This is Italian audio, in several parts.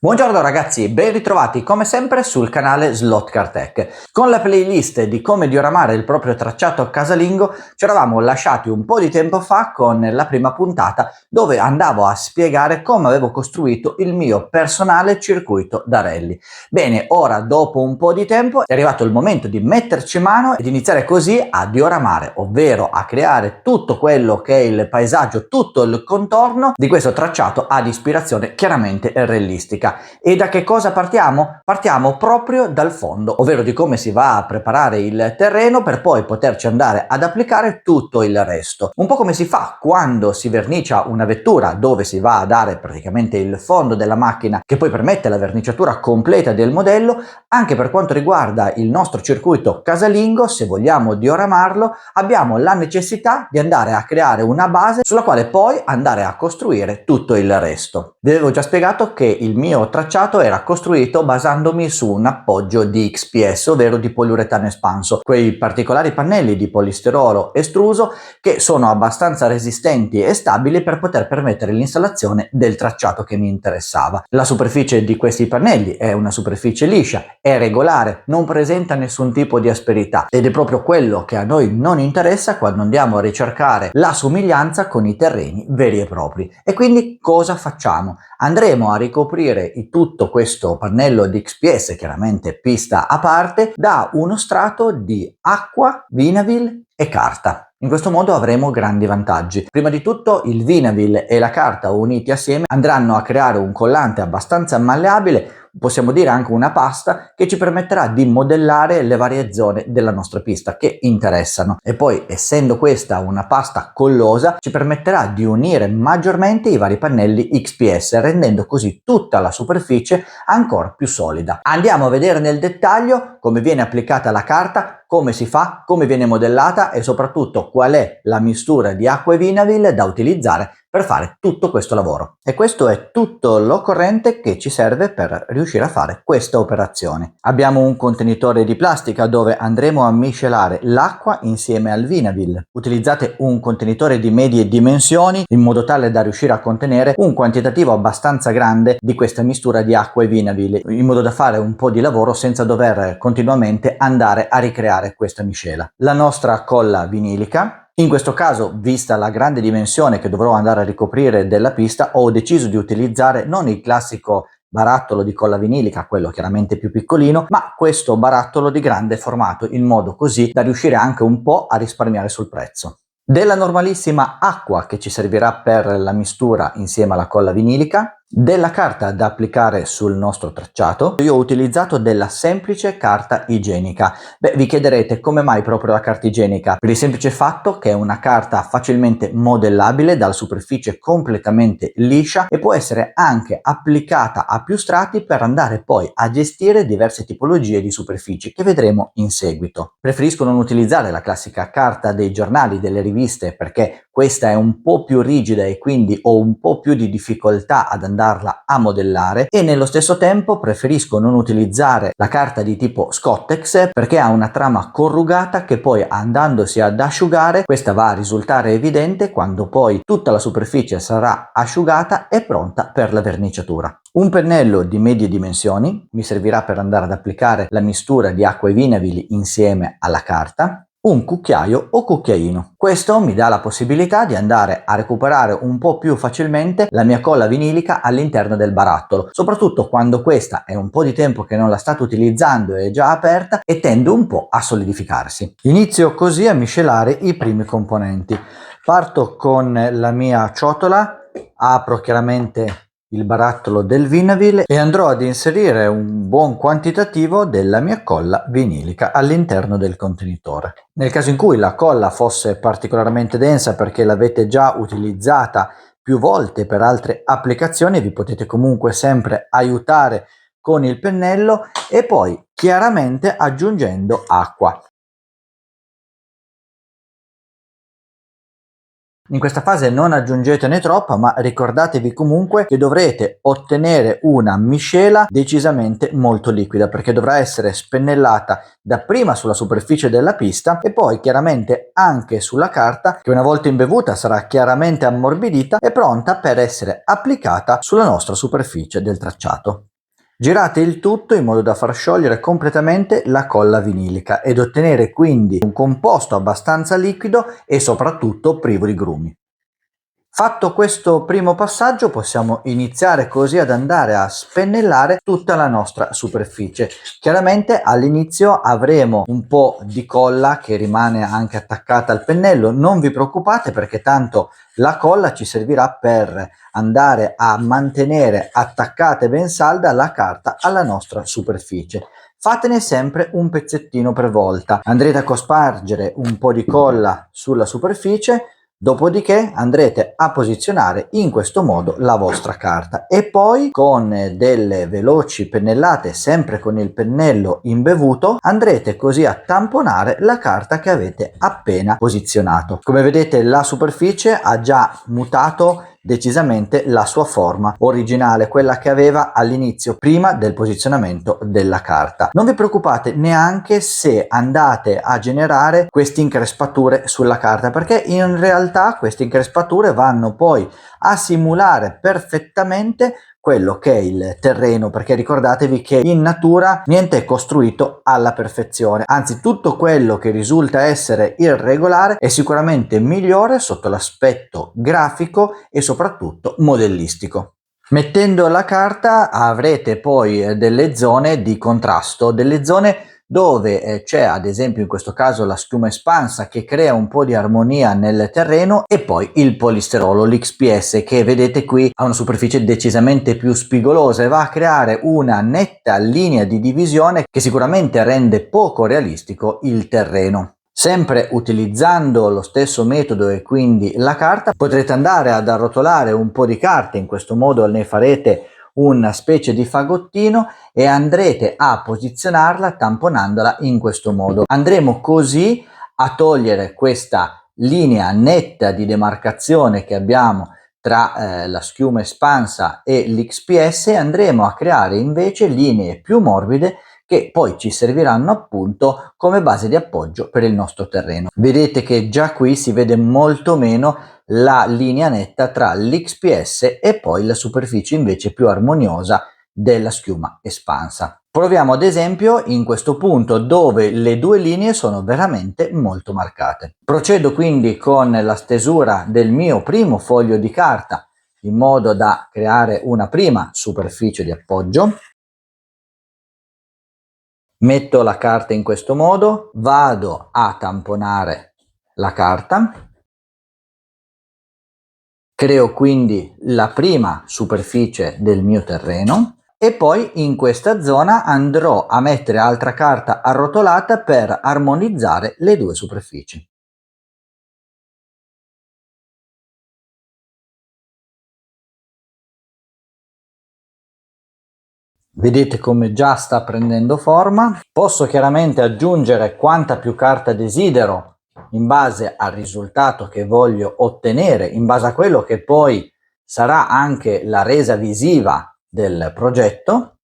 Buongiorno ragazzi, ben ritrovati come sempre sul canale Slot Car Tech. Con la playlist di come dioramare il proprio tracciato casalingo ci eravamo lasciati un po' di tempo fa con la prima puntata dove andavo a spiegare come avevo costruito il mio personale circuito da rally. Bene, ora dopo un po' di tempo è arrivato il momento di metterci mano ed iniziare così a dioramare, ovvero a creare tutto quello che è il paesaggio, tutto il contorno di questo tracciato ad ispirazione chiaramente rallistica. E da che cosa partiamo? Partiamo proprio dal fondo, ovvero di come si va a preparare il terreno per poi poterci andare ad applicare tutto il resto. Un po' come si fa quando si vernicia una vettura, dove si va a dare praticamente il fondo della macchina che poi permette la verniciatura completa del modello. Anche per quanto riguarda il nostro circuito casalingo, se vogliamo dioramarlo, abbiamo la necessità di andare a creare una base sulla quale poi andare a costruire tutto il resto. Vi avevo già spiegato che il mio tracciato era costruito basandomi su un appoggio di XPS, ovvero di poliuretano espanso, quei particolari pannelli di polistirolo estruso che sono abbastanza resistenti e stabili per poter permettere l'installazione del tracciato che mi interessava. La superficie di questi pannelli è una superficie liscia, è regolare, non presenta nessun tipo di asperità ed è proprio quello che a noi non interessa quando andiamo a ricercare la somiglianza con i terreni veri e propri. E quindi cosa facciamo? Andremo a ricoprire tutto questo pannello di XPS, chiaramente pista a parte, da uno strato di acqua, vinavil e carta. In questo modo avremo grandi vantaggi. Prima di tutto il vinavil e la carta uniti assieme andranno a creare un collante abbastanza malleabile, possiamo dire anche una pasta che ci permetterà di modellare le varie zone della nostra pista che interessano, e poi essendo questa una pasta collosa ci permetterà di unire maggiormente i vari pannelli XPS, rendendo così tutta la superficie ancora più solida. Andiamo a vedere nel dettaglio come viene applicata la carta, come si fa, come viene modellata e soprattutto qual è la mistura di acqua e vinavil da utilizzare per fare tutto questo lavoro. E questo è tutto l'occorrente che ci serve per riuscire a fare questa operazione. Abbiamo un contenitore di plastica dove andremo a miscelare l'acqua insieme al vinavil. Utilizzate un contenitore di medie dimensioni in modo tale da riuscire a contenere un quantitativo abbastanza grande di questa mistura di acqua e vinavil, in modo da fare un po' di lavoro senza dover continuamente andare a ricreare questa miscela. La nostra colla vinilica. In questo caso, vista la grande dimensione che dovrò andare a ricoprire della pista, ho deciso di utilizzare non il classico barattolo di colla vinilica, quello chiaramente più piccolino, ma questo barattolo di grande formato, in modo così da riuscire anche un po' a risparmiare sul prezzo. Della normalissima acqua che ci servirà per la mistura insieme alla colla vinilica, della carta da applicare sul nostro tracciato. Io ho utilizzato della semplice carta igienica. Vi chiederete come mai proprio la carta igienica? Per il semplice fatto che è una carta facilmente modellabile dalla superficie completamente liscia e può essere anche applicata a più strati per andare poi a gestire diverse tipologie di superfici che vedremo in seguito. Preferisco non utilizzare la classica carta dei giornali, delle riviste, perché questa è un po' più rigida e quindi ho un po' più di difficoltà ad andarla a modellare, e nello stesso tempo preferisco non utilizzare la carta di tipo Scottex perché ha una trama corrugata che poi andandosi ad asciugare questa va a risultare evidente quando poi tutta la superficie sarà asciugata e pronta per la verniciatura. Un pennello di medie dimensioni mi servirà per andare ad applicare la mistura di acqua e vinavili insieme alla carta. Un cucchiaio o cucchiaino. Questo mi dà la possibilità di andare a recuperare un po' più facilmente la mia colla vinilica all'interno del barattolo, soprattutto quando questa è un po' di tempo che non la state utilizzando e è già aperta e tende un po' a solidificarsi. Inizio così a miscelare i primi componenti. Parto con la mia ciotola, apro chiaramente il barattolo del vinavil e andrò ad inserire un buon quantitativo della mia colla vinilica all'interno del contenitore. Nel caso in cui la colla fosse particolarmente densa perché l'avete già utilizzata più volte per altre applicazioni, vi potete comunque sempre aiutare con il pennello e poi chiaramente aggiungendo acqua. In questa fase non aggiungetene troppa, ma ricordatevi comunque che dovrete ottenere una miscela decisamente molto liquida, perché dovrà essere spennellata dapprima sulla superficie della pista e poi chiaramente anche sulla carta, che una volta imbevuta sarà chiaramente ammorbidita e pronta per essere applicata sulla nostra superficie del tracciato. Girate il tutto in modo da far sciogliere completamente la colla vinilica ed ottenere quindi un composto abbastanza liquido e soprattutto privo di grumi. Fatto questo primo passaggio possiamo iniziare così ad andare a spennellare tutta la nostra superficie. Chiaramente all'inizio avremo un po' di colla che rimane anche attaccata al pennello, non vi preoccupate perché tanto la colla ci servirà per andare a mantenere attaccata e ben salda la carta alla nostra superficie. Fatene sempre un pezzettino per volta, andrete a cospargere un po' di colla sulla superficie. Dopodiché andrete a posizionare in questo modo la vostra carta e poi con delle veloci pennellate, sempre con il pennello imbevuto, andrete così a tamponare la carta che avete appena posizionato. Come vedete la superficie ha già mutato decisamente la sua forma originale, quella che aveva all'inizio prima del posizionamento della carta. Non vi preoccupate neanche se andate a generare queste increspature sulla carta, perché in realtà queste increspature vanno poi a simulare perfettamente quello che è il terreno, perché ricordatevi che in natura niente è costruito alla perfezione, anzi tutto quello che risulta essere irregolare è sicuramente migliore sotto l'aspetto grafico e soprattutto modellistico. Mettendo la carta avrete poi delle zone di contrasto, delle zone dove c'è ad esempio in questo caso la schiuma espansa che crea un po' di armonia nel terreno e poi il polistirolo, l'XPS, che vedete qui ha una superficie decisamente più spigolosa e va a creare una netta linea di divisione che sicuramente rende poco realistico il terreno. Sempre utilizzando lo stesso metodo e quindi la carta potrete andare ad arrotolare un po' di carte, in questo modo ne farete una specie di fagottino e andrete a posizionarla tamponandola in questo modo. Andremo così a togliere questa linea netta di demarcazione che abbiamo tra la schiuma espansa e l'XPS e andremo a creare invece linee più morbide che poi ci serviranno appunto come base di appoggio per il nostro terreno. Vedete che già qui si vede molto meno la linea netta tra l'XPS e poi la superficie invece più armoniosa della schiuma espansa. Proviamo ad esempio in questo punto dove le due linee sono veramente molto marcate. Procedo quindi con la stesura del mio primo foglio di carta in modo da creare una prima superficie di appoggio. Metto la carta in questo modo, vado a tamponare la carta, creo quindi la prima superficie del mio terreno e poi in questa zona andrò a mettere altra carta arrotolata per armonizzare le due superfici. Vedete come già sta prendendo forma. Posso chiaramente aggiungere quanta più carta desidero in base al risultato che voglio ottenere, in base a quello che poi sarà anche la resa visiva del progetto.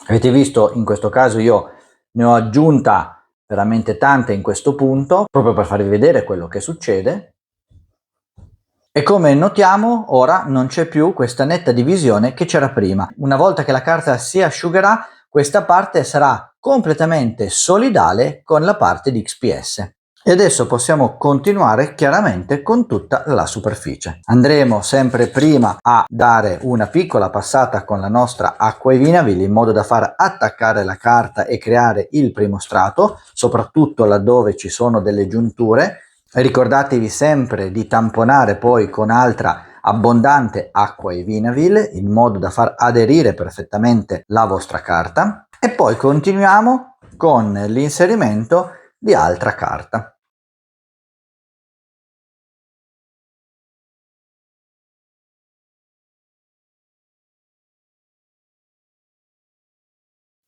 Avete visto, in questo caso io ne ho aggiunta veramente tante in questo punto, proprio per farvi vedere quello che succede. E come notiamo ora non c'è più questa netta divisione che c'era prima. Una volta che la carta si asciugherà, questa parte sarà completamente solidale con la parte di XPS. E adesso possiamo continuare chiaramente con tutta la superficie. Andremo sempre prima a dare una piccola passata con la nostra acqua e vinaville in modo da far attaccare la carta e creare il primo strato, soprattutto laddove ci sono delle giunture. Ricordatevi sempre di tamponare poi con altra abbondante acqua e vinaville in modo da far aderire perfettamente la vostra carta e poi continuiamo con l'inserimento di altra carta.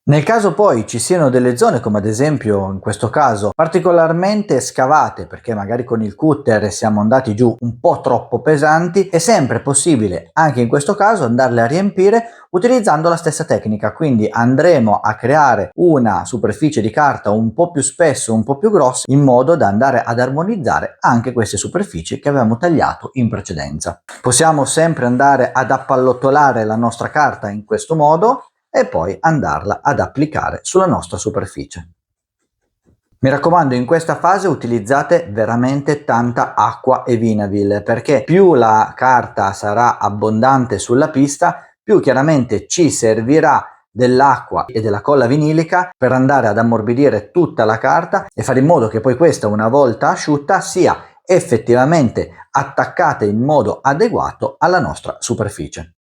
Nel caso poi ci siano delle zone, come ad esempio in questo caso, particolarmente scavate perché magari con il cutter siamo andati giù un po' troppo pesanti, è sempre possibile anche in questo caso andarle a riempire utilizzando la stessa tecnica, quindi andremo a creare una superficie di carta un po' più spesso, un po' più grossa, in modo da andare ad armonizzare anche queste superfici che avevamo tagliato in precedenza. Possiamo sempre andare ad appallottolare la nostra carta in questo modo e poi andarla ad applicare sulla nostra superficie. Mi raccomando, in questa fase utilizzate veramente tanta acqua e Vinavil, perché più la carta sarà abbondante sulla pista, più chiaramente ci servirà dell'acqua e della colla vinilica per andare ad ammorbidire tutta la carta e fare in modo che poi questa, una volta asciutta, sia effettivamente attaccata in modo adeguato alla nostra superficie.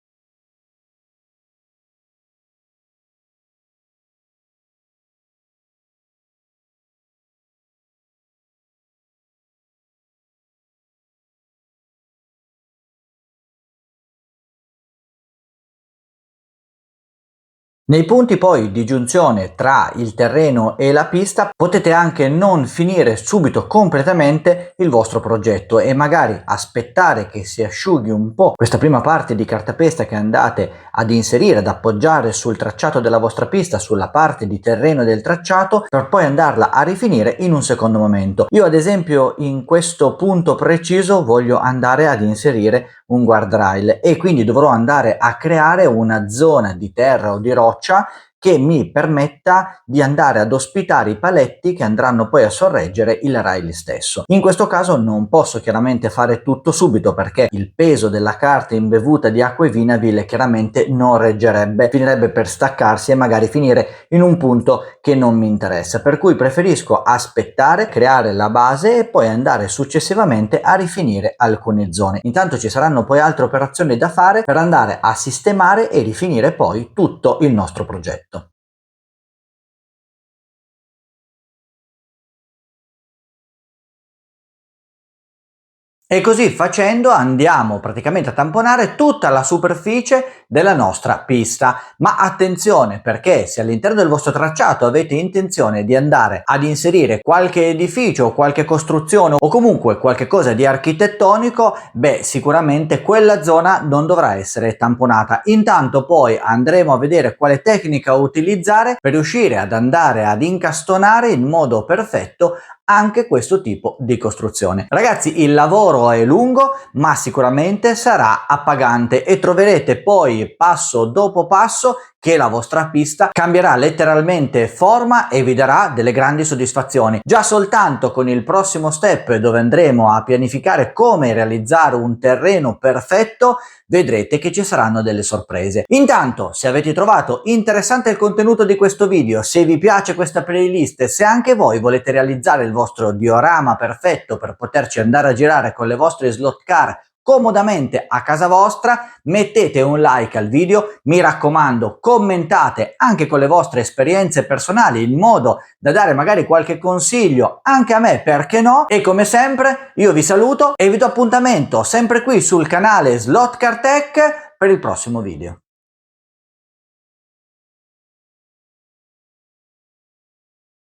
Nei punti poi di giunzione tra il terreno e la pista potete anche non finire subito completamente il vostro progetto e magari aspettare che si asciughi un po' questa prima parte di cartapesta che andate ad inserire, ad appoggiare sul tracciato della vostra pista, sulla parte di terreno del tracciato, per poi andarla a rifinire in un secondo momento. Io ad esempio in questo punto preciso voglio andare ad inserire un guardrail e quindi dovrò andare a creare una zona di terra o di roccia che mi permetta di andare ad ospitare i paletti che andranno poi a sorreggere il rail stesso. In questo caso non posso chiaramente fare tutto subito perché il peso della carta imbevuta di acqua e Vinavil chiaramente non reggerebbe, finirebbe per staccarsi e magari finire in un punto che non mi interessa, per cui preferisco aspettare, creare la base e poi andare successivamente a rifinire alcune zone. Intanto ci saranno poi altre operazioni da fare per andare a sistemare e rifinire poi tutto il nostro progetto. E così facendo andiamo praticamente a tamponare tutta la superficie della nostra pista. Ma attenzione, perché se all'interno del vostro tracciato avete intenzione di andare ad inserire qualche edificio o qualche costruzione o comunque qualche cosa di architettonico, beh, sicuramente quella zona non dovrà essere tamponata. Intanto poi andremo a vedere quale tecnica utilizzare per riuscire ad andare ad incastonare in modo perfetto anche questo tipo di costruzione. Ragazzi, il lavoro è lungo, ma sicuramente sarà appagante e troverete poi passo dopo passo che la vostra pista cambierà letteralmente forma e vi darà delle grandi soddisfazioni. Già soltanto con il prossimo step, dove andremo a pianificare come realizzare un terreno perfetto, vedrete che ci saranno delle sorprese. Intanto, se avete trovato interessante il contenuto di questo video, se vi piace questa playlist, se anche voi volete realizzare il vostro diorama perfetto per poterci andare a girare con le vostre slot car comodamente a casa vostra, mettete un like al video, mi raccomando commentate anche con le vostre esperienze personali in modo da dare magari qualche consiglio anche a me, perché no, e come sempre io vi saluto e vi do appuntamento sempre qui sul canale Slot Car Tech per il prossimo video.